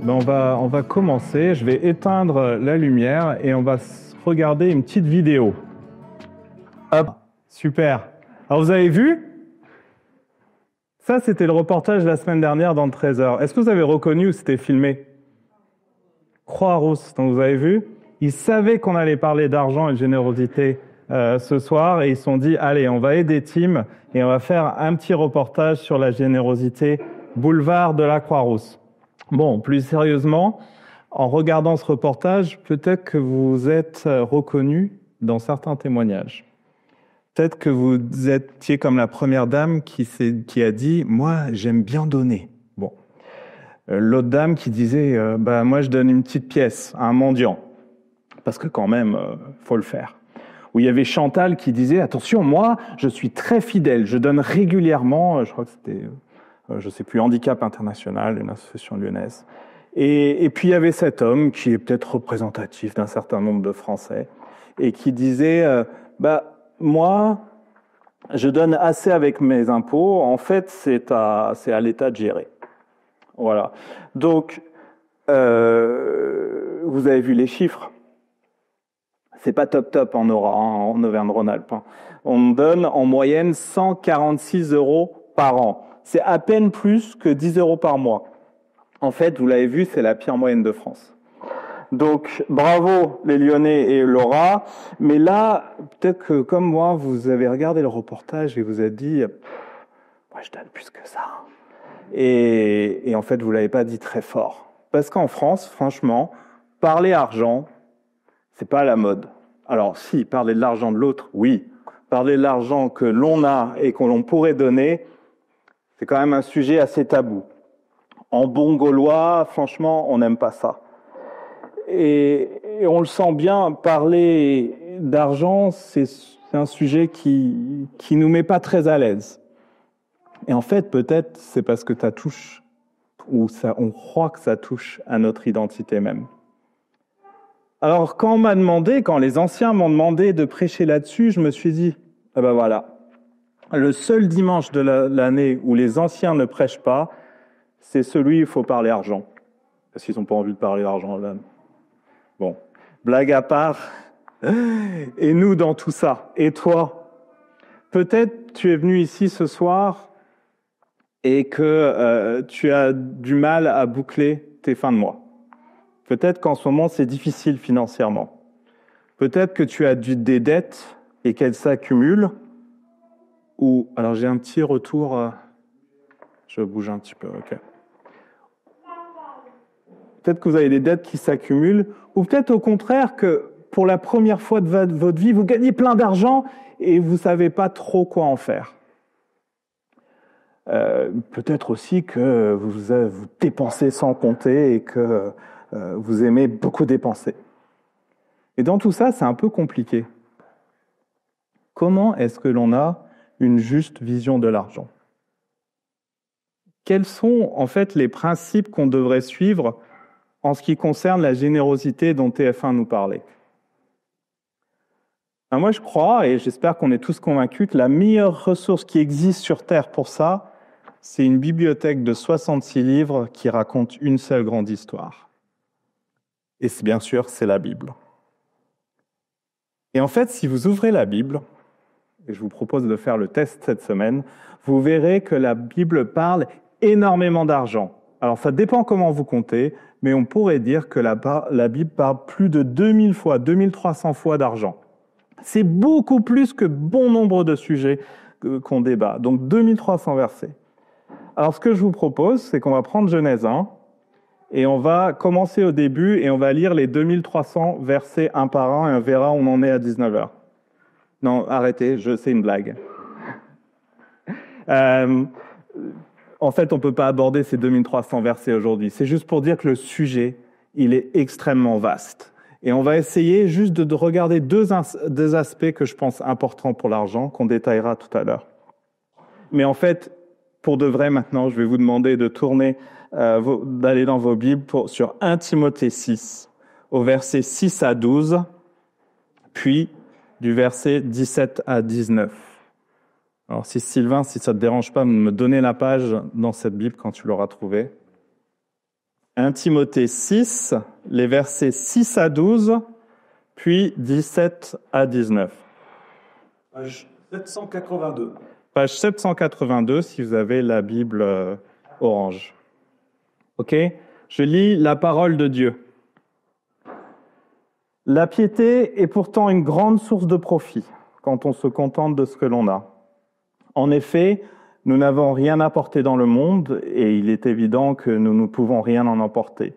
On va commencer. Je vais éteindre la lumière et on va regarder une petite vidéo. Hop, super. Alors vous avez vu? Ça, c'était le reportage de la semaine dernière dans le Trésor. Est-ce que vous avez reconnu où c'était filmé? Croix-Rousse, donc vous avez vu? Ils savaient qu'on allait parler d'argent et de générosité ce soir et ils se sont dit, allez, on va aider Tim et on va faire un petit reportage sur la générosité, boulevard de la Croix-Rousse. Bon, plus sérieusement, en regardant ce reportage, peut-être que vous êtes reconnu dans certains témoignages. Peut-être que vous étiez comme la première dame qui a dit « Moi, j'aime bien donner ». Bon. L'autre dame qui disait « Moi, je donne une petite pièce à un mendiant ». Parce que quand même, faut le faire. Ou il y avait Chantal qui disait « Attention, moi, je suis très fidèle, je donne régulièrement », je crois que c'était, je ne sais plus, Handicap International, une association lyonnaise. Et puis il y avait cet homme qui est peut-être représentatif d'un certain nombre de Français et qui disait moi, je donne assez avec mes impôts. En fait, c'est à l'État de gérer. Voilà. Donc, vous avez vu les chiffres. C'est pas top en Auvergne-Rhône-Alpes. On donne en moyenne 146 € par an. C'est à peine plus que 10 € par mois. En fait, vous l'avez vu, c'est la pire moyenne de France. Donc, bravo les Lyonnais et Laura. Mais là, peut-être que comme moi, vous avez regardé le reportage et vous avez dit « Moi, je donne plus que ça ». Et en fait, vous l'avez pas dit très fort. Parce qu'en France, franchement, parler argent, c'est pas la mode. Alors, si, parler de l'argent de l'autre, oui. Parler de l'argent que l'on a et que l'on pourrait donner, c'est quand même un sujet assez tabou. En bon gaulois, franchement, on n'aime pas ça. Et on le sent bien, parler d'argent, c'est un sujet qui nous met pas très à l'aise. Et en fait, peut-être, c'est parce que ça touche, ou on croit que ça touche à notre identité même. Alors, quand les anciens m'ont demandé de prêcher là-dessus, je me suis dit, voilà, le seul dimanche de l'année où les anciens ne prêchent pas, c'est celui où il faut parler argent. Parce qu'ils n'ont pas envie de parler d'argent là. Bon, blague à part. Et nous dans tout ça. Et toi? Peut-être tu es venu ici ce soir et que tu as du mal à boucler tes fins de mois. Peut-être qu'en ce moment c'est difficile financièrement. Peut-être que tu as des dettes et qu'elles s'accumulent. Ou alors j'ai un petit retour. Je bouge un petit peu, ok. Peut-être que vous avez des dettes qui s'accumulent, ou peut-être au contraire que pour la première fois de votre vie, vous gagnez plein d'argent et vous ne savez pas trop quoi en faire. Peut-être aussi que vous dépensez sans compter et que vous aimez beaucoup dépenser. Et dans tout ça, c'est un peu compliqué. Comment est-ce que l'on a une juste vision de l'argent? Quels sont en fait les principes qu'on devrait suivre en ce qui concerne la générosité dont TF1 nous parlait? Moi, je crois, et j'espère qu'on est tous convaincus, que la meilleure ressource qui existe sur Terre pour ça, c'est une bibliothèque de 66 livres qui raconte une seule grande histoire. Et bien sûr, c'est la Bible. Et en fait, si vous ouvrez la Bible, et je vous propose de faire le test cette semaine, vous verrez que la Bible parle énormément d'argent. Alors, ça dépend comment vous comptez, mais on pourrait dire que la Bible parle plus de 2000 fois, 2300 fois d'argent. C'est beaucoup plus que bon nombre de sujets qu'on débat. Donc, 2300 versets. Alors, ce que je vous propose, c'est qu'on va prendre Genèse 1, et on va commencer au début, et on va lire les 2300 versets un par un, et on verra où on en est à 19h. Non, arrêtez, c'est une blague. En fait, on ne peut pas aborder ces 2300 versets aujourd'hui. C'est juste pour dire que le sujet, il est extrêmement vaste. Et on va essayer juste de regarder deux aspects que je pense importants pour l'argent, qu'on détaillera tout à l'heure. Mais en fait, pour de vrai maintenant, je vais vous demander de tourner, d'aller dans vos Bibles sur 1 Timothée 6, au verset 6 à 12, puis du verset 17 à 19. Alors Sylvain, si ça ne te dérange pas, me donner la page dans cette Bible quand tu l'auras trouvée. 1 Timothée 6, les versets 6 à 12, puis 17 à 19. Page 782. Page 782 si vous avez la Bible orange. Ok ? Je lis la parole de Dieu. La piété est pourtant une grande source de profit quand on se contente de ce que l'on a. En effet, nous n'avons rien apporté dans le monde et il est évident que nous ne pouvons rien en emporter.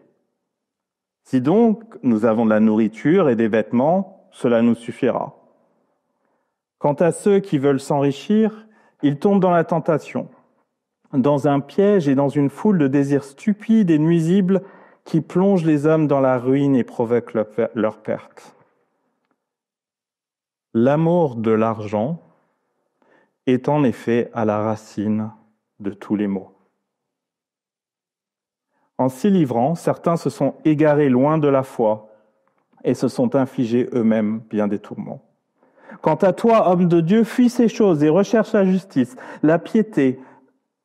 Si donc nous avons de la nourriture et des vêtements, cela nous suffira. Quant à ceux qui veulent s'enrichir, ils tombent dans la tentation, dans un piège et dans une foule de désirs stupides et nuisibles qui plongent les hommes dans la ruine et provoquent leur perte. L'amour de l'argent est en effet à la racine de tous les maux. En s'y livrant, certains se sont égarés loin de la foi et se sont infligés eux-mêmes bien des tourments. Quant à toi, homme de Dieu, fuis ces choses et recherche la justice, la piété,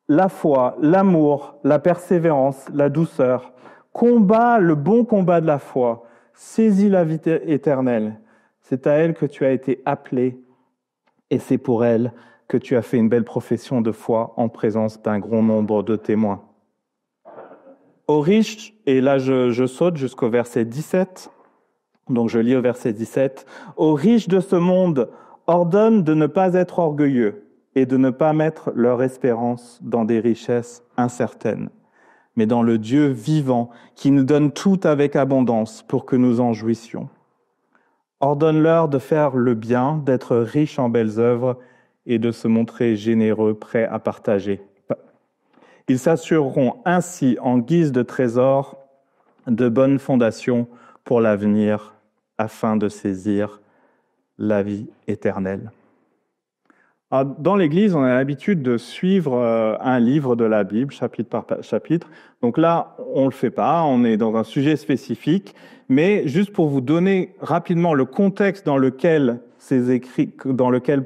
la foi, l'amour, la persévérance, la douceur. Combat le bon combat de la foi, saisis la vie éternelle. C'est à elle que tu as été appelé et c'est pour elle que tu as fait une belle profession de foi en présence d'un grand nombre de témoins. Aux riches, et là je saute jusqu'au verset 17, donc je lis au verset 17, « Aux riches de ce monde, ordonne de ne pas être orgueilleux et de ne pas mettre leur espérance dans des richesses incertaines, mais dans le Dieu vivant qui nous donne tout avec abondance pour que nous en jouissions. Ordonne-leur de faire le bien, d'être riches en belles œuvres et de se montrer généreux, prêts à partager. Ils s'assureront ainsi en guise de trésor de bonnes fondations pour l'avenir afin de saisir la vie éternelle. » Alors, dans l'Église, on a l'habitude de suivre un livre de la Bible, chapitre par chapitre. Donc là, on ne le fait pas, on est dans un sujet spécifique. Mais juste pour vous donner rapidement le contexte dans lequel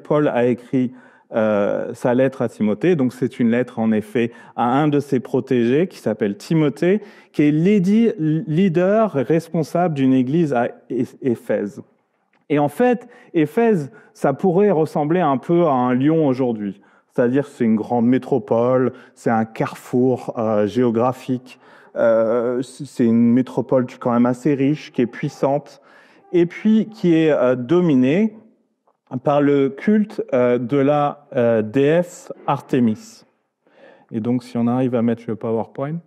Paul a écrit sa lettre à Timothée. Donc c'est une lettre en effet à un de ses protégés qui s'appelle Timothée, qui est leader responsable d'une église à Éphèse. Et en fait, Éphèse, ça pourrait ressembler un peu à un Lyon aujourd'hui. C'est-à-dire que c'est une grande métropole, c'est un carrefour géographique, c'est une métropole quand même assez riche, qui est puissante, et puis qui est dominée par le culte de la déesse Artémis. Et donc, si on arrive à mettre le PowerPoint,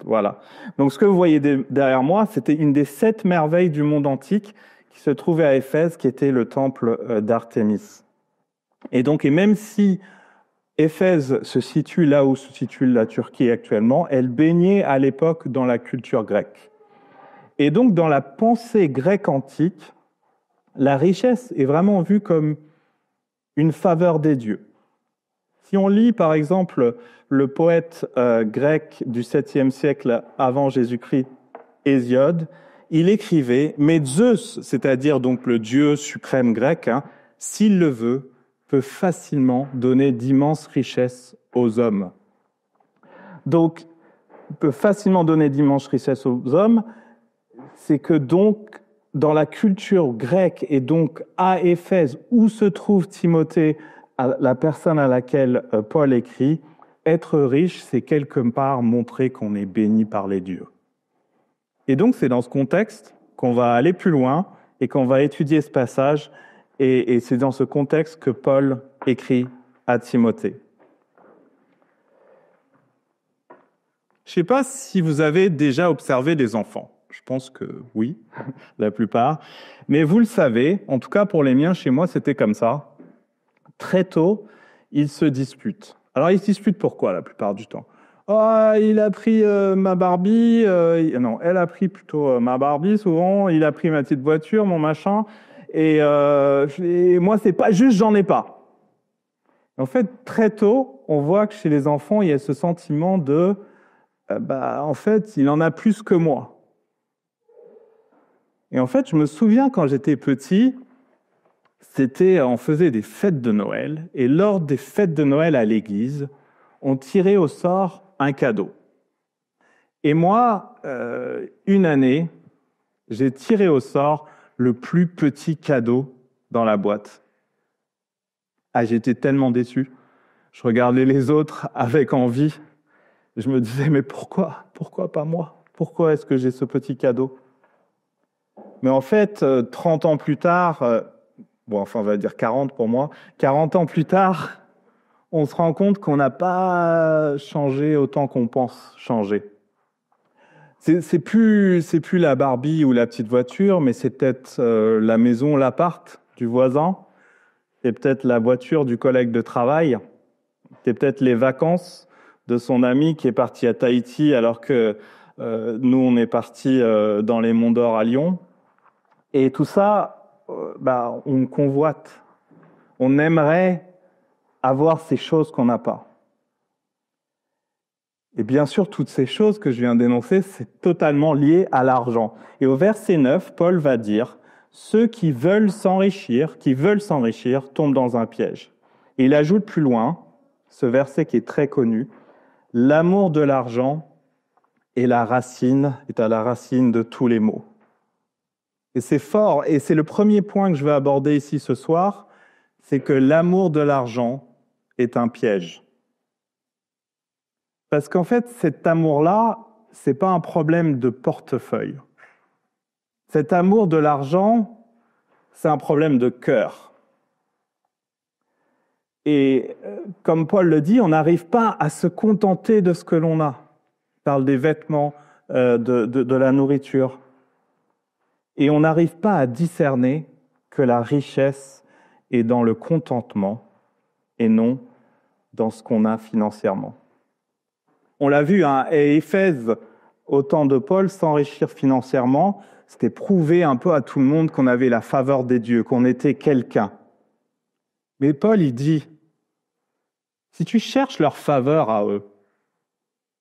voilà. Donc, ce que vous voyez derrière moi, c'était une des 7 merveilles du monde antique qui se trouvait à Éphèse, qui était le temple d'Artémis. Et donc, et même si Éphèse se situe là où se situe la Turquie actuellement, elle baignait à l'époque dans la culture grecque. Et donc, dans la pensée grecque antique, la richesse est vraiment vue comme une faveur des dieux. Si on lit, par exemple, le poète grec du 7e siècle avant Jésus-Christ, Hésiode, il écrivait « Mais Zeus, c'est-à-dire donc le dieu suprême grec, s'il le veut, peut facilement donner d'immenses richesses aux hommes. » Donc, il peut facilement donner d'immenses richesses aux hommes, c'est que donc, dans la culture grecque et donc à Éphèse, où se trouve Timothée, la personne à laquelle Paul écrit, être riche, c'est quelque part montrer qu'on est béni par les dieux. Et donc, c'est dans ce contexte qu'on va aller plus loin et qu'on va étudier ce passage. Et c'est dans ce contexte que Paul écrit à Timothée. Je ne sais pas si vous avez déjà observé des enfants. Je pense que oui, la plupart. Mais vous le savez, en tout cas pour les miens, chez moi, c'était comme ça. Très tôt, ils se disputent. Alors, ils se disputent pourquoi la plupart du temps ? Oh, il a pris ma Barbie. Non, elle a pris plutôt ma Barbie souvent. Il a pris ma petite voiture, mon machin. Et moi, c'est pas juste, j'en ai pas. En fait, très tôt, on voit que chez les enfants, il y a ce sentiment de, en fait, il en a plus que moi. Et en fait, je me souviens quand j'étais petit, on faisait des fêtes de Noël, et lors des fêtes de Noël à l'église, on tirait au sort un cadeau. Et moi, une année, j'ai tiré au sort le plus petit cadeau dans la boîte. Ah, j'étais tellement déçu. Je regardais les autres avec envie. Je me disais, mais pourquoi? Pourquoi pas moi? Pourquoi est-ce que j'ai ce petit cadeau? Mais en fait, 30 ans plus tard, on va dire 40 pour moi, 40 ans plus tard, on se rend compte qu'on n'a pas changé autant qu'on pense changer. C'est plus la Barbie ou la petite voiture, mais c'est peut-être la maison, l'appart du voisin, c'est peut-être la voiture du collègue de travail, c'est peut-être les vacances de son ami qui est parti à Tahiti alors que nous, on est parti dans les Monts d'Or à Lyon. Et tout ça, on convoite. On aimerait avoir ces choses qu'on n'a pas. Et bien sûr, toutes ces choses que je viens d'énoncer, c'est totalement lié à l'argent. Et au verset 9, Paul va dire, « Ceux qui veulent s'enrichir, tombent dans un piège. » Et il ajoute plus loin, ce verset qui est très connu, « L'amour de l'argent est à la racine de tous les maux. » Et c'est fort, et c'est le premier point que je vais aborder ici ce soir, c'est que l'amour de l'argent est un piège. Parce qu'en fait, cet amour-là, c'est pas un problème de portefeuille. Cet amour de l'argent, c'est un problème de cœur. Et comme Paul le dit, on n'arrive pas à se contenter de ce que l'on a. Il parle des vêtements, de la nourriture. Et on n'arrive pas à discerner que la richesse est dans le contentement et non dans ce qu'on a financièrement. On l'a vu à Éphèse, au temps de Paul, s'enrichir financièrement, c'était prouver un peu à tout le monde qu'on avait la faveur des dieux, qu'on était quelqu'un. Mais Paul, il dit, si tu cherches leur faveur à eux,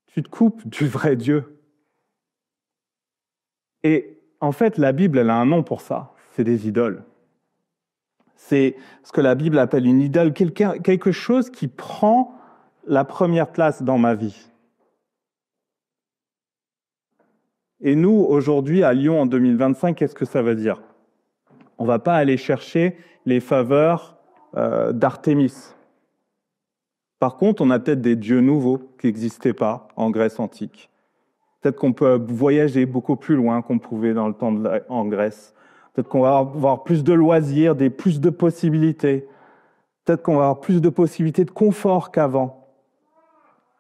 tu te coupes du vrai Dieu. Et en fait, la Bible, elle a un nom pour ça, c'est des idoles. C'est ce que la Bible appelle une idole, quelque chose qui prend la première place dans ma vie. Et nous, aujourd'hui, à Lyon, en 2025, qu'est-ce que ça veut dire? On ne va pas aller chercher les faveurs d'Artémis. Par contre, on a peut-être des dieux nouveaux qui n'existaient pas en Grèce antique. Peut-être qu'on peut voyager beaucoup plus loin qu'on pouvait dans le temps en Grèce. Peut-être qu'on va avoir plus de loisirs, plus de possibilités. Peut-être qu'on va avoir plus de possibilités de confort qu'avant.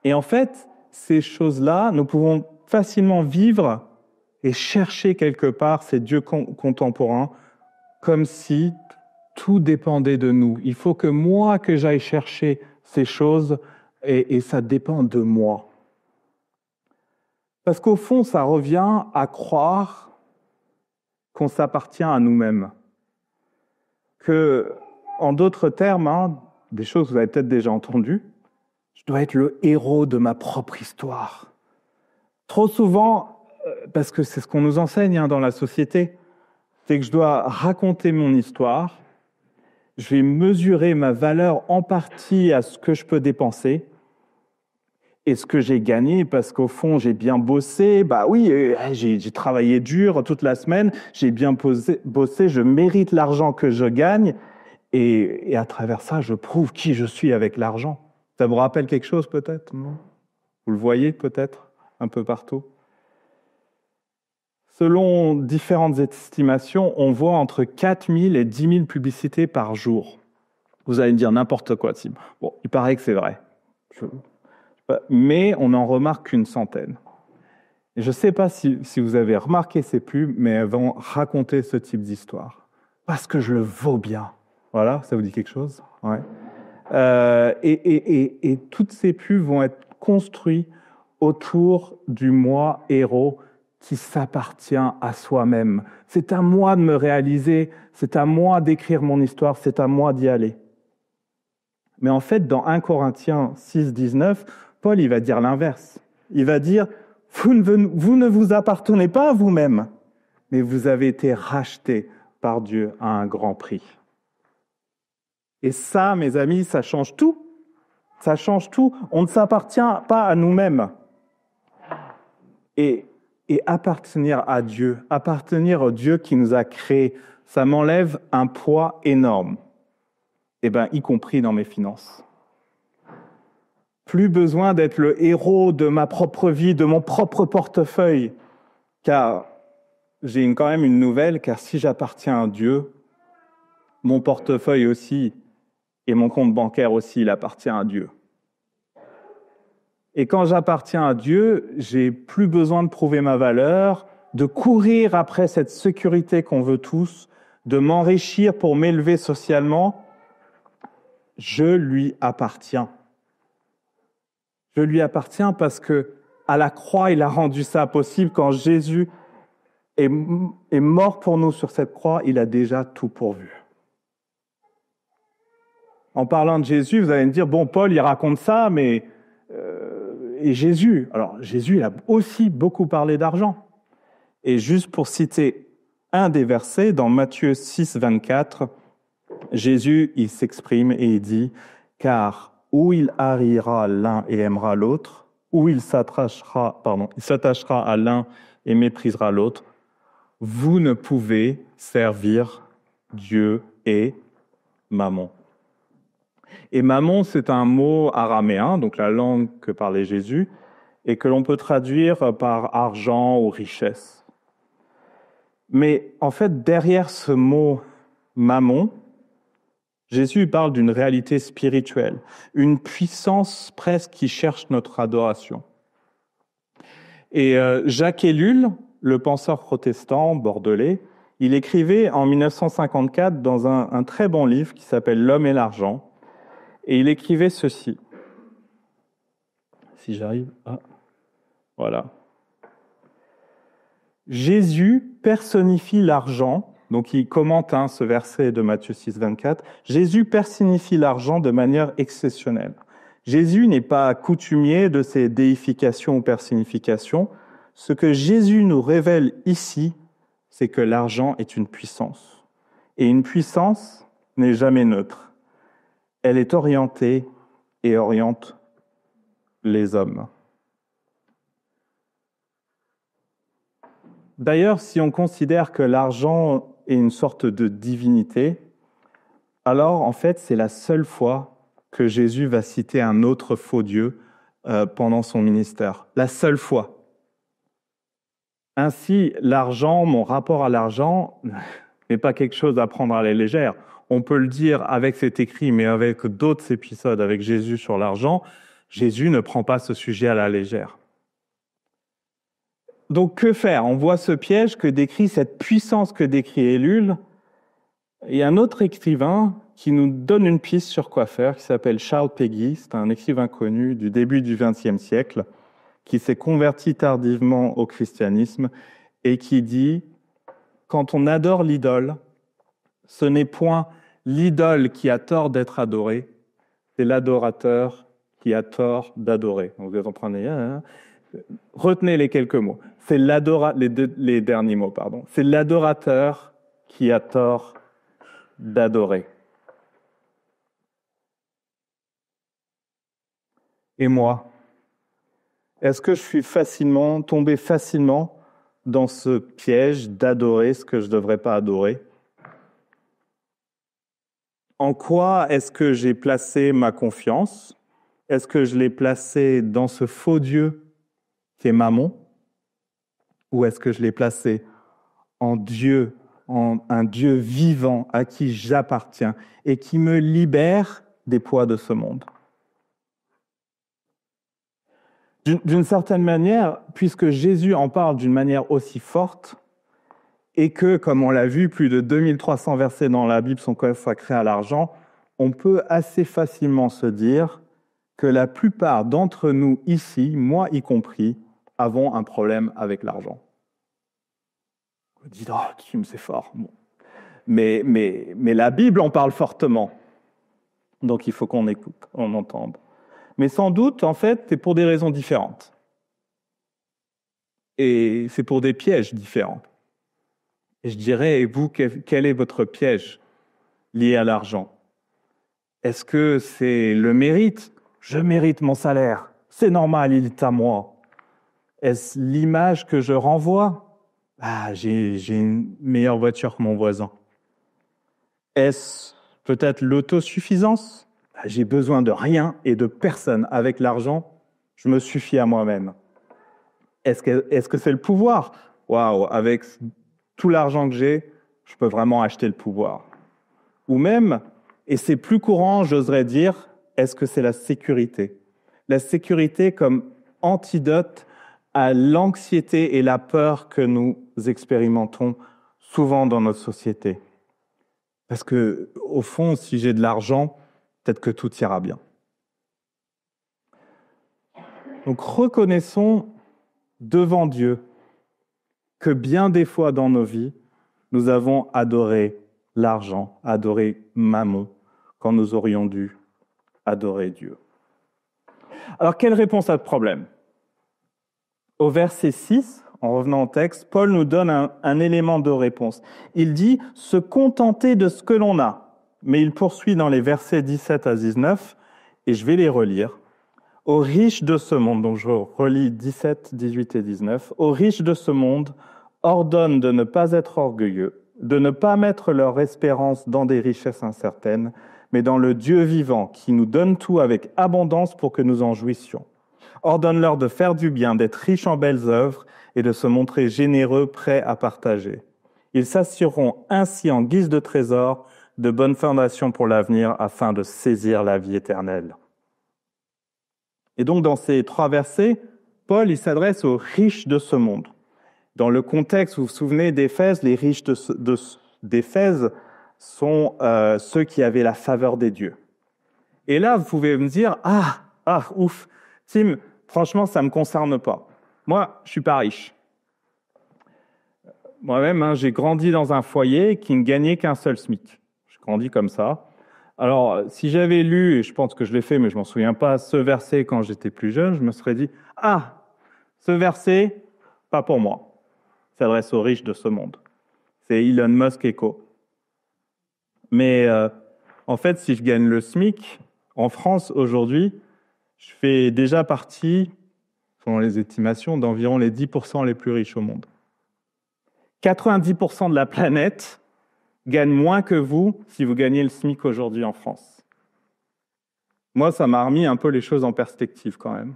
Et en fait, ces choses-là, nous pouvons facilement vivre et chercher quelque part ces dieux contemporains comme si tout dépendait de nous. Il faut que moi, que j'aille chercher ces choses et ça dépend de moi. Parce qu'au fond, ça revient à croire qu'on s'appartient à nous-mêmes. Que, en d'autres termes, des choses que vous avez peut-être déjà entendues, je dois être le héros de ma propre histoire. Trop souvent, parce que c'est ce qu'on nous enseigne dans la société, c'est que je dois raconter mon histoire, je vais mesurer ma valeur en partie à ce que je peux dépenser et ce que j'ai gagné, parce qu'au fond, j'ai bien bossé, j'ai travaillé dur toute la semaine, j'ai bien bossé, je mérite l'argent que je gagne, et à travers ça, je prouve qui je suis avec l'argent. Ça vous rappelle quelque chose peut-être, non? Vous le voyez peut-être un peu partout? Selon différentes estimations, on voit entre 4 000 et 10 000 publicités par jour. Vous allez me dire n'importe quoi, Tim. Bon, il paraît que c'est vrai. Mais on n'en remarque qu'une centaine. Et je ne sais pas si vous avez remarqué ces pubs, mais elles vont raconter ce type d'histoire. Parce que je le vaux bien. Voilà, ça vous dit quelque chose? Ouais. Et toutes ces pubs vont être construites autour du moi héros qui s'appartient à soi-même. C'est à moi de me réaliser, c'est à moi d'écrire mon histoire, c'est à moi d'y aller. Mais en fait, dans 1 Corinthiens 6, 19, Paul, il va dire l'inverse. Il va dire, vous ne vous appartenez pas à vous-même, mais vous avez été rachetés par Dieu à un grand prix. Et ça, mes amis, ça change tout. Ça change tout. On ne s'appartient pas à nous-mêmes. Et appartenir à Dieu, appartenir au Dieu qui nous a créés, ça m'enlève un poids énorme, y compris dans mes finances. Plus besoin d'être le héros de ma propre vie, de mon propre portefeuille, car j'ai quand même une nouvelle, car si j'appartiens à Dieu, mon portefeuille aussi et mon compte bancaire aussi, il appartient à Dieu. Et quand j'appartiens à Dieu, j'ai plus besoin de prouver ma valeur, de courir après cette sécurité qu'on veut tous, de m'enrichir pour m'élever socialement. Je lui appartiens. Je lui appartiens parce que à la croix, il a rendu ça possible. Quand Jésus est mort pour nous sur cette croix, il a déjà tout pourvu. En parlant de Jésus, vous allez me dire, bon, Paul, il raconte ça, mais... Et Jésus, alors Jésus, il a aussi beaucoup parlé d'argent. Et juste pour citer un des versets, dans Matthieu 6, 24, Jésus, il s'exprime et il dit « Car où il haïra l'un et aimera l'autre, où il s'attachera à l'un et méprisera l'autre, vous ne pouvez servir Dieu et Mammon. » Et Mammon, c'est un mot araméen, donc la langue que parlait Jésus, et que l'on peut traduire par argent ou richesse. Mais en fait, derrière ce mot Mammon, Jésus parle d'une réalité spirituelle, une puissance presque qui cherche notre adoration. Et Jacques Ellul, le penseur protestant bordelais, il écrivait en 1954 dans un très bon livre qui s'appelle « L'homme et l'argent », et il écrivait ceci. Si j'arrive à... Voilà. Jésus personnifie l'argent, donc il commente ce verset de Matthieu 6, 24. Jésus personnifie l'argent de manière exceptionnelle. Jésus n'est pas coutumier de ses déifications ou personnifications. Ce que Jésus nous révèle ici, c'est que l'argent est une puissance. Et une puissance n'est jamais neutre. Elle est orientée et oriente les hommes. D'ailleurs, si on considère que l'argent est une sorte de divinité, alors en fait, c'est la seule fois que Jésus va citer un autre faux Dieu pendant son ministère. La seule fois. Ainsi, l'argent, mon rapport à l'argent, n'est pas quelque chose à prendre à la légère. On peut le dire avec cet écrit, mais avec d'autres épisodes avec Jésus sur l'argent, Jésus ne prend pas ce sujet à la légère. Donc que faire ? On voit ce piège que décrit, cette puissance que décrit Ellul. Il y a un autre écrivain qui nous donne une piste sur quoi faire, qui s'appelle Charles Péguy. C'est un écrivain connu du début du XXe siècle, qui s'est converti tardivement au christianisme et qui dit « Quand on adore l'idole, ce n'est point l'idole qui a tort d'être adorée, c'est l'adorateur qui a tort d'adorer. » Donc vous comprenez, retenez les quelques mots. C'est les derniers mots, pardon. C'est l'adorateur qui a tort d'adorer. Et moi, est-ce que je suis tombé facilement dans ce piège d'adorer ce que je ne devrais pas adorer ? En quoi est-ce que j'ai placé ma confiance ? Est-ce que je l'ai placé dans ce faux Dieu qui est Mammon ? Ou est-ce que je l'ai placé en Dieu, en un Dieu vivant à qui j'appartiens et qui me libère des poids de ce monde ? D'une certaine manière, puisque Jésus en parle d'une manière aussi forte, et que, comme on l'a vu, plus de 2300 versets dans la Bible sont consacrés à l'argent, on peut assez facilement se dire que la plupart d'entre nous ici, moi y compris, avons un problème avec l'argent. Vous dites, oh, Kim, c'est fort. Bon. Mais la Bible en parle fortement. Donc il faut qu'on écoute, on entende. Mais sans doute, en fait, c'est pour des raisons différentes. Et c'est pour des pièges différents. Et je dirais, et vous, quel est votre piège lié à l'argent ? Est-ce que c'est le mérite ? Je mérite mon salaire, c'est normal, il est à moi. Est-ce l'image que je renvoie? Ah, j'ai une meilleure voiture que mon voisin. Est-ce peut-être l'autosuffisance? Ah, j'ai besoin de rien et de personne. Avec l'argent, je me suffis à moi-même. Est-ce que c'est le pouvoir? Waouh, avec tout l'argent que j'ai, je peux vraiment acheter le pouvoir. Ou même, et c'est plus courant, j'oserais dire, est-ce que c'est la sécurité? La sécurité comme antidote à l'anxiété et la peur que nous expérimentons souvent dans notre société. Parce que, au fond, si j'ai de l'argent, peut-être que tout ira bien. Donc, reconnaissons devant Dieu que bien des fois dans nos vies, nous avons adoré l'argent, adoré Mammon, quand nous aurions dû adorer Dieu. Alors, quelle réponse à ce problème? Au verset 6, en revenant au texte, Paul nous donne un élément de réponse. Il dit « se contenter de ce que l'on a ». Mais il poursuit dans les versets 17 à 19, et je vais les relire. « Aux riches de ce monde », donc je relis 17, 18 et 19, « aux riches de ce monde ordonne de ne pas être orgueilleux, de ne pas mettre leur espérance dans des richesses incertaines, mais dans le Dieu vivant qui nous donne tout avec abondance pour que nous en jouissions. Ordonne-leur de faire du bien, d'être riches en belles œuvres et de se montrer généreux, prêts à partager. Ils s'assureront ainsi en guise de trésor de bonnes fondations pour l'avenir afin de saisir la vie éternelle. » Et donc dans ces 3 versets, Paul il s'adresse aux riches de ce monde. Dans le contexte, vous vous souvenez d'Éphèse, les riches d'Éphèse sont ceux qui avaient la faveur des dieux. Et là, vous pouvez me dire, ouf, Tim, franchement, ça ne me concerne pas. Moi, je ne suis pas riche. Moi-même, j'ai grandi dans un foyer qui ne gagnait qu'un seul SMIC. J'ai grandi comme ça. Alors, si j'avais lu, et je pense que je l'ai fait, mais je ne m'en souviens pas, ce verset quand j'étais plus jeune, je me serais dit, ce verset, pas pour moi. Il s'adresse aux riches de ce monde. C'est Elon Musk écho. Mais en fait, si je gagne le SMIC, en France aujourd'hui, je fais déjà partie, selon les estimations, d'environ les 10% les plus riches au monde. 90% de la planète gagne moins que vous si vous gagnez le SMIC aujourd'hui en France. Moi, ça m'a remis un peu les choses en perspective quand même.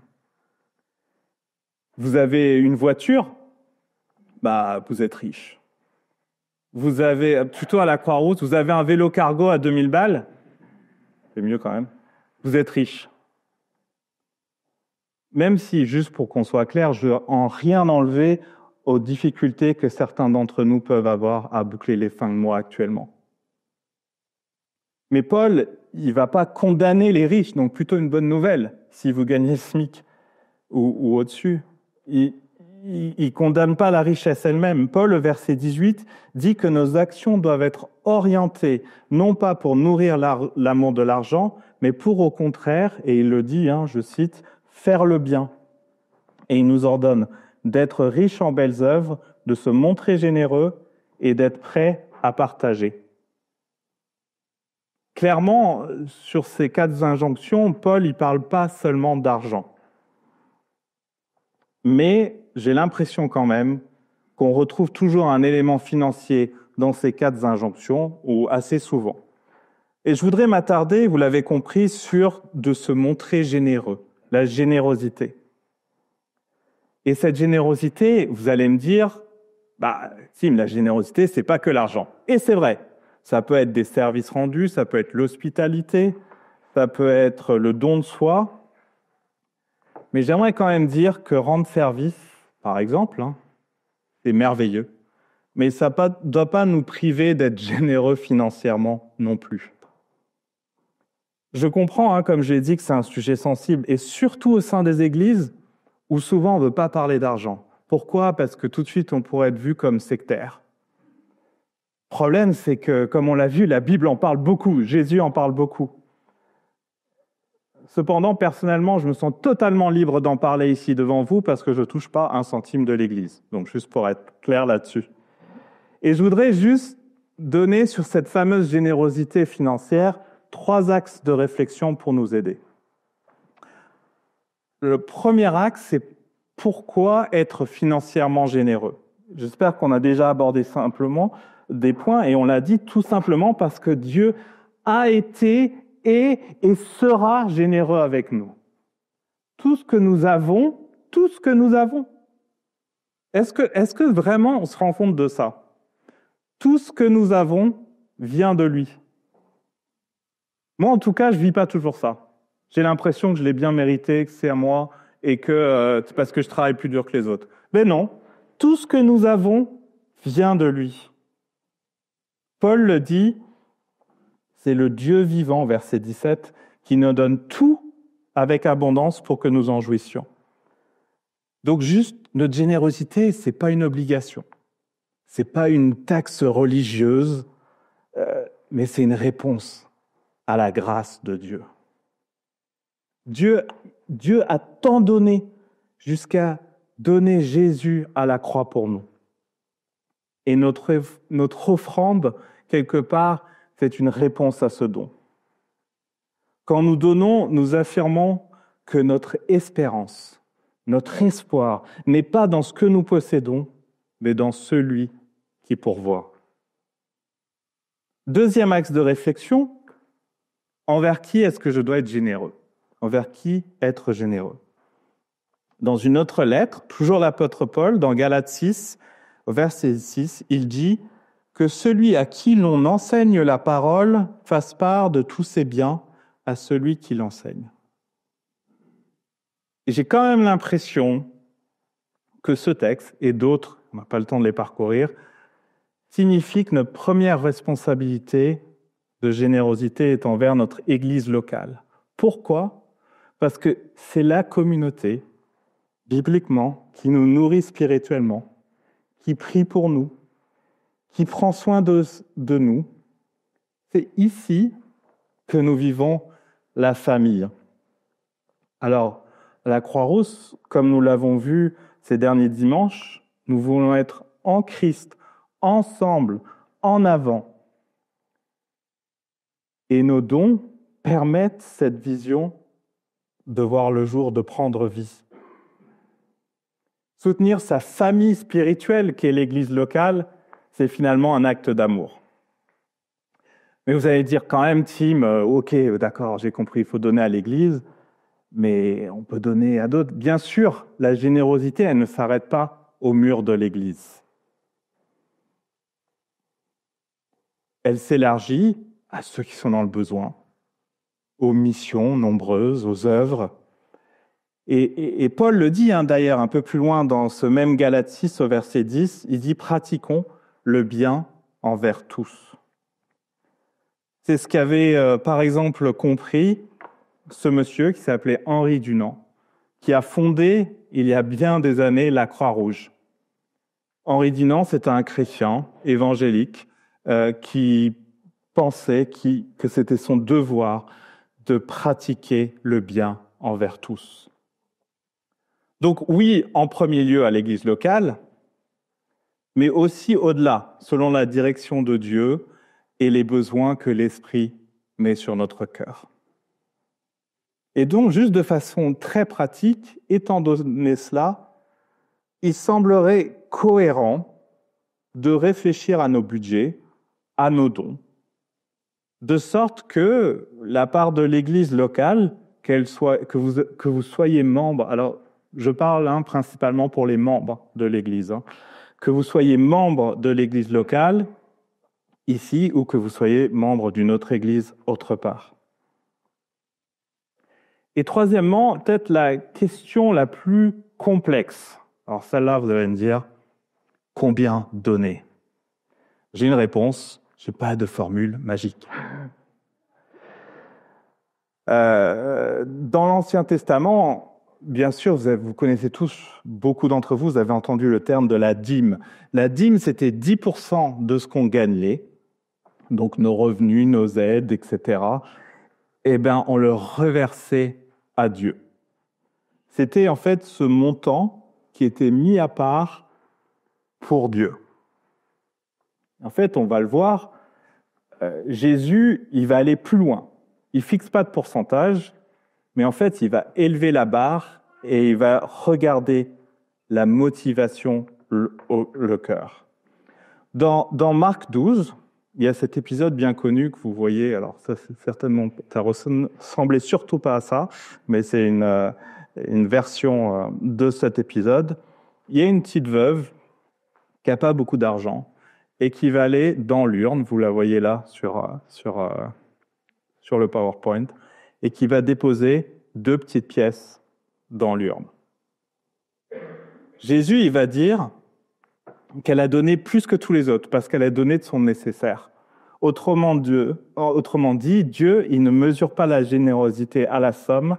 Vous avez une voiture, vous êtes riche. Vous avez, plutôt à la Croix-Rousse, vous avez un vélo cargo à 2000 balles, c'est mieux quand même, vous êtes riche. Même si, juste pour qu'on soit clair, je ne veux en rien enlever aux difficultés que certains d'entre nous peuvent avoir à boucler les fins de mois actuellement. Mais Paul, il ne va pas condamner les riches, donc plutôt une bonne nouvelle, si vous gagnez le SMIC ou au-dessus. Il ne condamne pas la richesse elle-même. Paul, au verset 18, dit que nos actions doivent être orientées, non pas pour nourrir l'amour de l'argent, mais pour au contraire, et il le dit, je cite, « faire le bien ». Et il nous ordonne d'être riches en belles œuvres, de se montrer généreux et d'être prêts à partager. Clairement, sur ces 4 injonctions, Paul ne parle pas seulement d'argent. Mais j'ai l'impression quand même qu'on retrouve toujours un élément financier dans ces 4 injonctions, ou assez souvent. Et je voudrais m'attarder, vous l'avez compris, sur de se montrer généreux, la générosité. Et cette générosité, vous allez me dire, Tim, la générosité, c'est pas que l'argent. Et c'est vrai, ça peut être des services rendus, ça peut être l'hospitalité, ça peut être le don de soi. Mais j'aimerais quand même dire que rendre service, par exemple, c'est merveilleux. Mais ça ne doit pas nous priver d'être généreux financièrement non plus. Je comprends, comme je l'ai dit, que c'est un sujet sensible, et surtout au sein des églises, où souvent on ne veut pas parler d'argent. Pourquoi? Parce que tout de suite, on pourrait être vu comme sectaire. Le problème, c'est que, comme on l'a vu, la Bible en parle beaucoup, Jésus en parle beaucoup. Cependant, personnellement, je me sens totalement libre d'en parler ici devant vous parce que je ne touche pas un centime de l'Église. Donc, juste pour être clair là-dessus. Et je voudrais juste donner sur cette fameuse générosité financière 3 axes de réflexion pour nous aider. Le premier axe, c'est pourquoi être financièrement généreux? J'espère qu'on a déjà abordé simplement des points et on l'a dit tout simplement parce que Dieu a été, est et sera généreux avec nous. Tout ce que nous avons, est-ce que vraiment on se rend compte de ça? Tout ce que nous avons vient de lui. Moi, en tout cas, je ne vis pas toujours ça. J'ai l'impression que je l'ai bien mérité, que c'est à moi et que c'est parce que je travaille plus dur que les autres. Mais non, tout ce que nous avons vient de lui. Paul le dit, c'est le Dieu vivant, verset 17, qui nous donne tout avec abondance pour que nous en jouissions. Donc juste, notre générosité, ce n'est pas une obligation. Ce n'est pas une taxe religieuse, mais c'est une réponse à la grâce de Dieu. Dieu a tant donné jusqu'à donner Jésus à la croix pour nous. Et notre offrande, quelque part, c'est une réponse à ce don. Quand nous donnons, nous affirmons que notre espérance, notre espoir n'est pas dans ce que nous possédons, mais dans celui qui pourvoit. Deuxième axe de réflexion, envers qui est-ce que je dois être généreux? Envers qui être généreux? Dans une autre lettre, toujours l'apôtre Paul, dans Galates 6, verset 6, il dit que celui à qui l'on enseigne la parole fasse part de tous ses biens à celui qui l'enseigne. Et j'ai quand même l'impression que ce texte, et d'autres, on n'a pas le temps de les parcourir, signifie que notre première responsabilité de générosité est envers notre Église locale. Pourquoi? Parce que c'est la communauté, bibliquement, qui nous nourrit spirituellement, qui prie pour nous, qui prend soin de nous. C'est ici que nous vivons la famille. Alors, à la Croix-Rousse, comme nous l'avons vu ces derniers dimanches, nous voulons être en Christ, ensemble, en avant. Et nos dons permettent cette vision de voir le jour, de prendre vie. Soutenir sa famille spirituelle, qui est l'Église locale, c'est finalement un acte d'amour. Mais vous allez dire quand même, Tim, ok, d'accord, j'ai compris, il faut donner à l'Église, mais on peut donner à d'autres. Bien sûr, la générosité, elle ne s'arrête pas au mur de l'Église. Elle s'élargit à ceux qui sont dans le besoin, aux missions nombreuses, aux œuvres. Et Paul le dit d'ailleurs un peu plus loin dans ce même Galates 6 au verset 10, il dit « Pratiquons le bien envers tous ». C'est ce qu'avait par exemple compris ce monsieur qui s'appelait Henri Dunant, qui a fondé il y a bien des années la Croix-Rouge. Henri Dunant, c'est un chrétien évangélique qui pensait que c'était son devoir de pratiquer le bien envers tous. Donc oui, en premier lieu à l'Église locale, mais aussi au-delà, selon la direction de Dieu et les besoins que l'Esprit met sur notre cœur. Et donc, juste de façon très pratique, étant donné cela, il semblerait cohérent de réfléchir à nos budgets, à nos dons, de sorte que la part de l'Église locale, que vous soyez membre, alors je parle principalement pour les membres de l'Église, que vous soyez membre de l'Église locale, ici, ou que vous soyez membre d'une autre Église autre part. Et troisièmement, peut-être la question la plus complexe. Alors celle-là, vous allez me dire, combien donner? J'ai une réponse, je n'ai pas de formule magique. Dans l'Ancien Testament, bien sûr, vous connaissez tous, beaucoup d'entre vous, vous avez entendu le terme de la dîme. La dîme, c'était 10% de ce qu'on gagnait, donc nos revenus, nos aides, etc. Eh bien, on le reversait à Dieu. C'était en fait ce montant qui était mis à part pour Dieu. En fait, on va le voir, Jésus, il va aller plus loin. Il ne fixe pas de pourcentage, mais en fait, il va élever la barre et il va regarder la motivation, le cœur. Dans Marc 12, il y a cet épisode bien connu que vous voyez, alors ça, ça ressemblait surtout pas à ça, mais c'est une version de cet épisode. Il y a une petite veuve qui n'a pas beaucoup d'argent et qui va aller dans l'urne, vous la voyez là sur le PowerPoint, et qui va déposer 2 petites pièces dans l'urne. Jésus, il va dire qu'elle a donné plus que tous les autres, parce qu'elle a donné de son nécessaire. Autrement dit, Dieu, il ne mesure pas la générosité à la somme,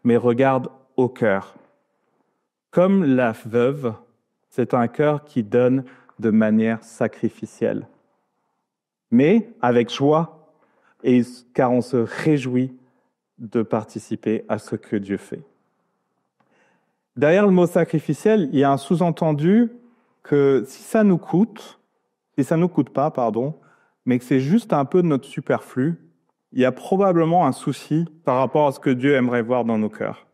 mais regarde au cœur. Comme la veuve, c'est un cœur qui donne de manière sacrificielle, mais avec joie, car on se réjouit de participer à ce que Dieu fait. Derrière le mot sacrificiel, il y a un sous-entendu que si ça nous coûte pas, mais que c'est juste un peu de notre superflu, il y a probablement un souci par rapport à ce que Dieu aimerait voir dans nos cœurs.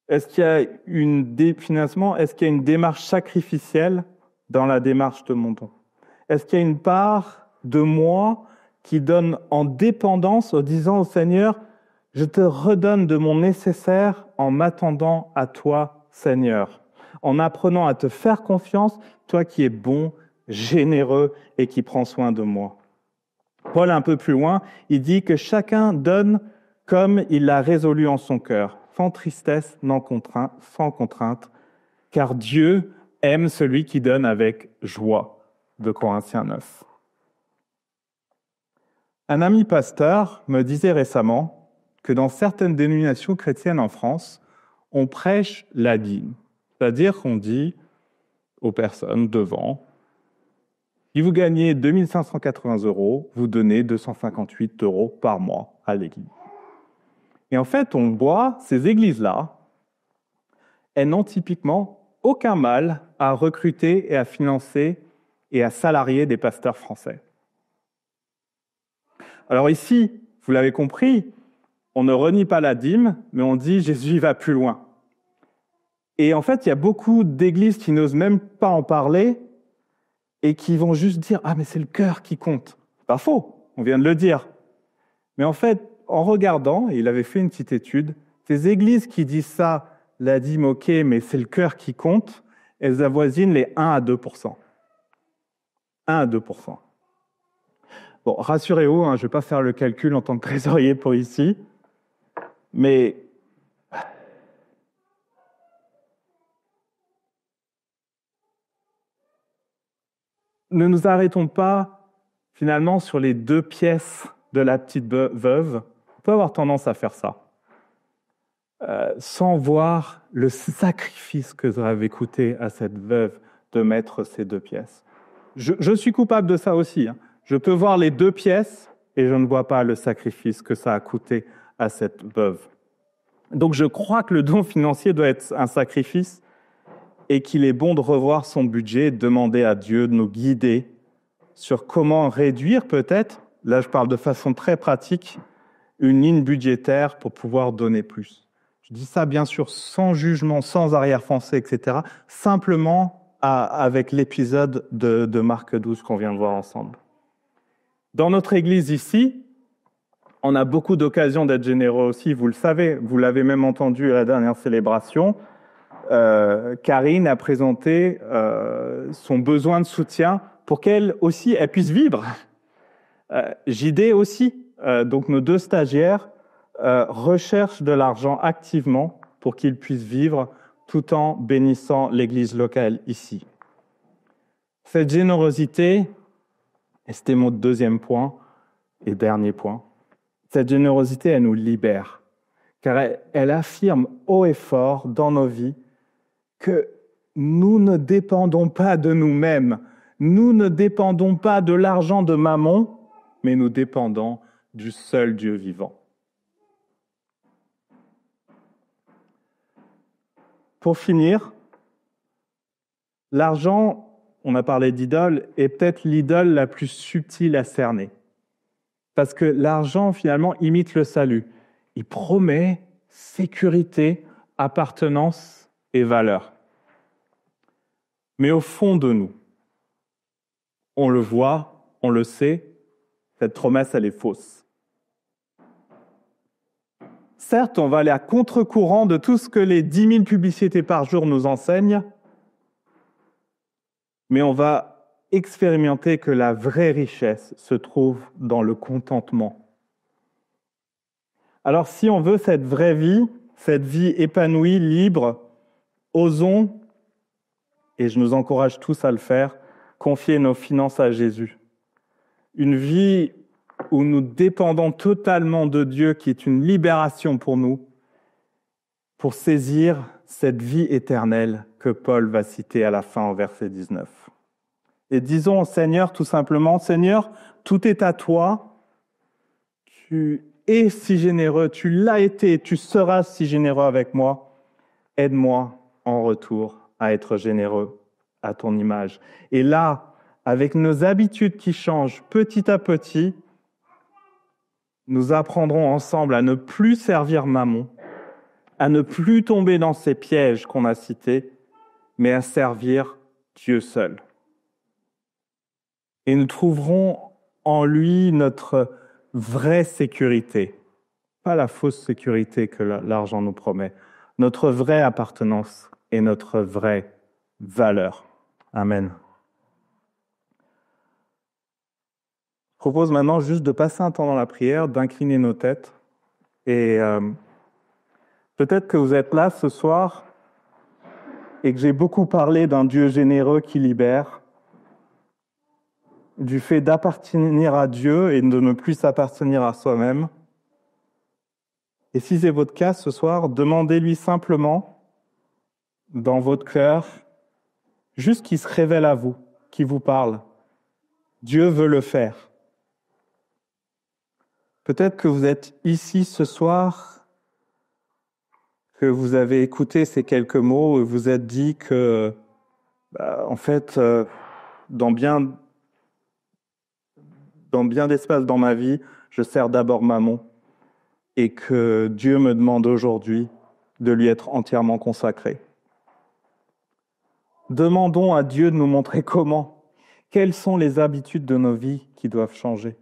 Est-ce qu'il y a une démarche sacrificielle dans la démarche de mon don? Est-ce qu'il y a une part de moi qui donne en dépendance en disant au Seigneur, je te redonne de mon nécessaire en m'attendant à toi, Seigneur, en apprenant à te faire confiance, toi qui es bon, généreux et qui prends soin de moi. Paul, un peu plus loin, il dit que chacun donne comme il l'a résolu en son cœur, sans tristesse, sans contrainte, car Dieu aime celui qui donne avec joie, de Corinthiens 9. Un ami pasteur me disait récemment que dans certaines dénominations chrétiennes en France, on prêche la dîme. C'est-à-dire qu'on dit aux personnes devant, si vous gagnez 2 580 €, vous donnez 258 € par mois à l'église. Et en fait, on voit, ces églises-là, elles n'ont typiquement aucun mal à recruter et à financer et à salarier des pasteurs français. Alors ici, vous l'avez compris, on ne renie pas la dîme, mais on dit Jésus va plus loin. Et en fait, il y a beaucoup d'églises qui n'osent même pas en parler et qui vont juste dire « Ah, mais c'est le cœur qui compte ». C'est pas faux, on vient de le dire. Mais en fait, en regardant, et il avait fait une petite étude, ces églises qui disent ça, la dîme, ok, mais c'est le cœur qui compte, elles avoisinent les 1 à 2%. 1 à 2%. Bon, rassurez-vous, je ne vais pas faire le calcul en tant que trésorier pour ici, mais ne nous arrêtons pas finalement sur les 2 pièces de la petite veuve. On peut avoir tendance à faire ça, sans voir le sacrifice que ça avait coûté à cette veuve de mettre ces 2 pièces. Je suis coupable de ça aussi. Je peux voir les 2 pièces et je ne vois pas le sacrifice que ça a coûté à cette veuve. Donc je crois que le don financier doit être un sacrifice et qu'il est bon de revoir son budget, de demander à Dieu de nous guider sur comment réduire peut-être, là je parle de façon très pratique, une ligne budgétaire pour pouvoir donner plus. Je dis ça bien sûr sans jugement, sans arrière-pensée, etc. Simplement avec l'épisode de Marc 12 qu'on vient de voir ensemble. Dans notre église ici, on a beaucoup d'occasions d'être généreux aussi, vous le savez, vous l'avez même entendu à la dernière célébration. Karine a présenté son besoin de soutien pour qu'elle aussi, elle puisse vivre. JD aussi, donc nos 2 stagiaires, recherchent de l'argent activement pour qu'ils puissent vivre tout en bénissant l'église locale ici. Cette générosité, et c'était mon 2e point et dernier point, cette générosité, elle nous libère, car elle affirme haut et fort dans nos vies que nous ne dépendons pas de nous-mêmes, nous ne dépendons pas de l'argent de Mammon, mais nous dépendons du seul Dieu vivant. Pour finir, l'argent, on a parlé d'idole, est peut-être l'idole la plus subtile à cerner. Parce que l'argent, finalement, imite le salut. Il promet sécurité, appartenance et valeur. Mais au fond de nous, on le voit, on le sait, cette promesse, elle est fausse. Certes, on va aller à contre-courant de tout ce que les 10 000 publicités par jour nous enseignent, mais on va expérimenter que la vraie richesse se trouve dans le contentement. Alors si on veut cette vraie vie, cette vie épanouie, libre, osons, et je nous encourage tous à le faire, confier nos finances à Jésus. Une vie où nous dépendons totalement de Dieu, qui est une libération pour nous, pour saisir cette vie éternelle que Paul va citer à la fin au verset 19. Et disons au Seigneur tout simplement, Seigneur, tout est à toi, tu es si généreux, tu l'as été, tu seras si généreux avec moi, aide-moi en retour à être généreux à ton image. Et là, avec nos habitudes qui changent petit à petit, nous apprendrons ensemble à ne plus servir Mammon, à ne plus tomber dans ces pièges qu'on a cités, mais à servir Dieu seul. Et nous trouverons en lui notre vraie sécurité, pas la fausse sécurité que l'argent nous promet, notre vraie appartenance et notre vraie valeur. Amen. Je propose maintenant juste de passer un temps dans la prière, d'incliner nos têtes. Et peut-être que vous êtes là ce soir et que j'ai beaucoup parlé d'un Dieu généreux qui libère, du fait d'appartenir à Dieu et de ne plus s'appartenir à soi-même. Et si c'est votre cas ce soir, demandez-lui simplement, dans votre cœur, juste qu'il se révèle à vous, qu'il vous parle. Dieu veut le faire. Peut-être que vous êtes ici ce soir, que vous avez écouté ces quelques mots et vous êtes dit que, en fait, dans bien d'espace dans ma vie, je sers d'abord Mammon et que Dieu me demande aujourd'hui de lui être entièrement consacré. Demandons à Dieu de nous montrer comment, quelles sont les habitudes de nos vies qui doivent changer.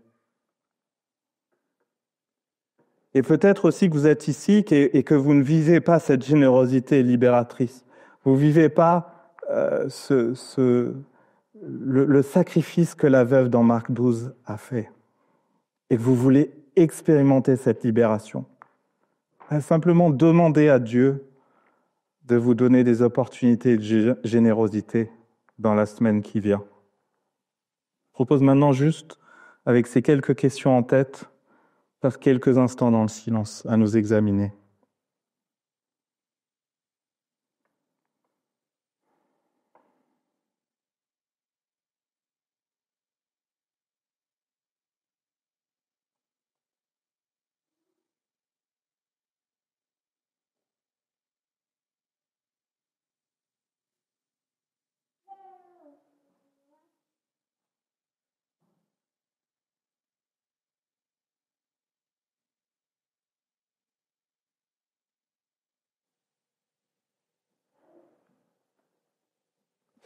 Et peut-être aussi que vous êtes ici et que vous ne vivez pas cette générosité libératrice. Vous ne vivez pas le sacrifice que la veuve dans Marc 12 a fait. Et que vous voulez expérimenter cette libération. Simplement demandez à Dieu de vous donner des opportunités de générosité dans la semaine qui vient. Je propose maintenant juste, avec ces quelques questions en tête, passer quelques instants dans le silence à nous examiner.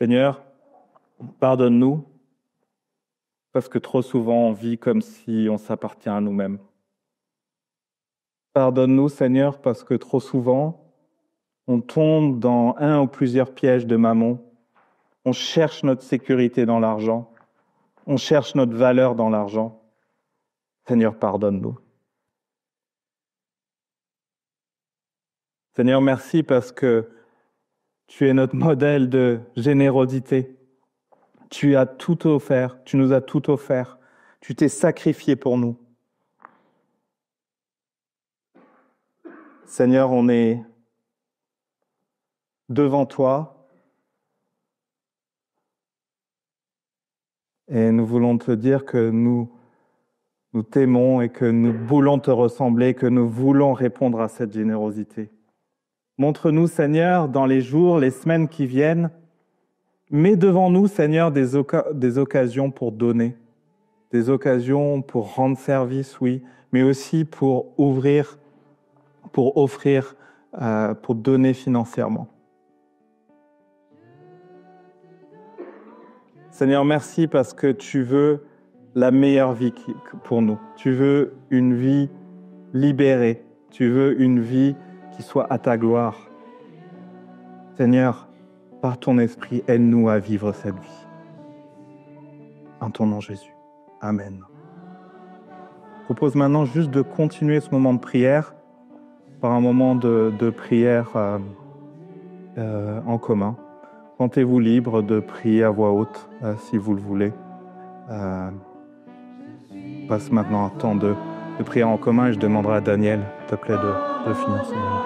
Seigneur, pardonne-nous, parce que trop souvent on vit comme si on s'appartient à nous-mêmes. Pardonne-nous, Seigneur, parce que trop souvent on tombe dans un ou plusieurs pièges de Mammon. On cherche notre sécurité dans l'argent. On cherche notre valeur dans l'argent. Seigneur, pardonne-nous. Seigneur, merci parce que tu es notre modèle de générosité. Tu as tout offert, tu nous as tout offert. Tu t'es sacrifié pour nous. Seigneur, on est devant toi et nous voulons te dire que nous t'aimons et que nous voulons te ressembler, que nous voulons répondre à cette générosité. Montre-nous, Seigneur, dans les jours, les semaines qui viennent, mets devant nous, Seigneur, des occasions pour donner, des occasions pour rendre service, oui, mais aussi pour ouvrir, pour offrir, pour donner financièrement. Seigneur, merci parce que tu veux la meilleure vie pour nous. Tu veux une vie libérée. Tu veux une vie qui soit à ta gloire. Seigneur, par ton esprit, aide-nous à vivre cette vie. En ton nom, Jésus. Amen. Je propose maintenant juste de continuer ce moment de prière par un moment de prière en commun. Sentez-vous libre de prier à voix haute si vous le voulez. On passe maintenant un temps de prière en commun et je demanderai à Daniel, s'il te plaît, de finir ce moment.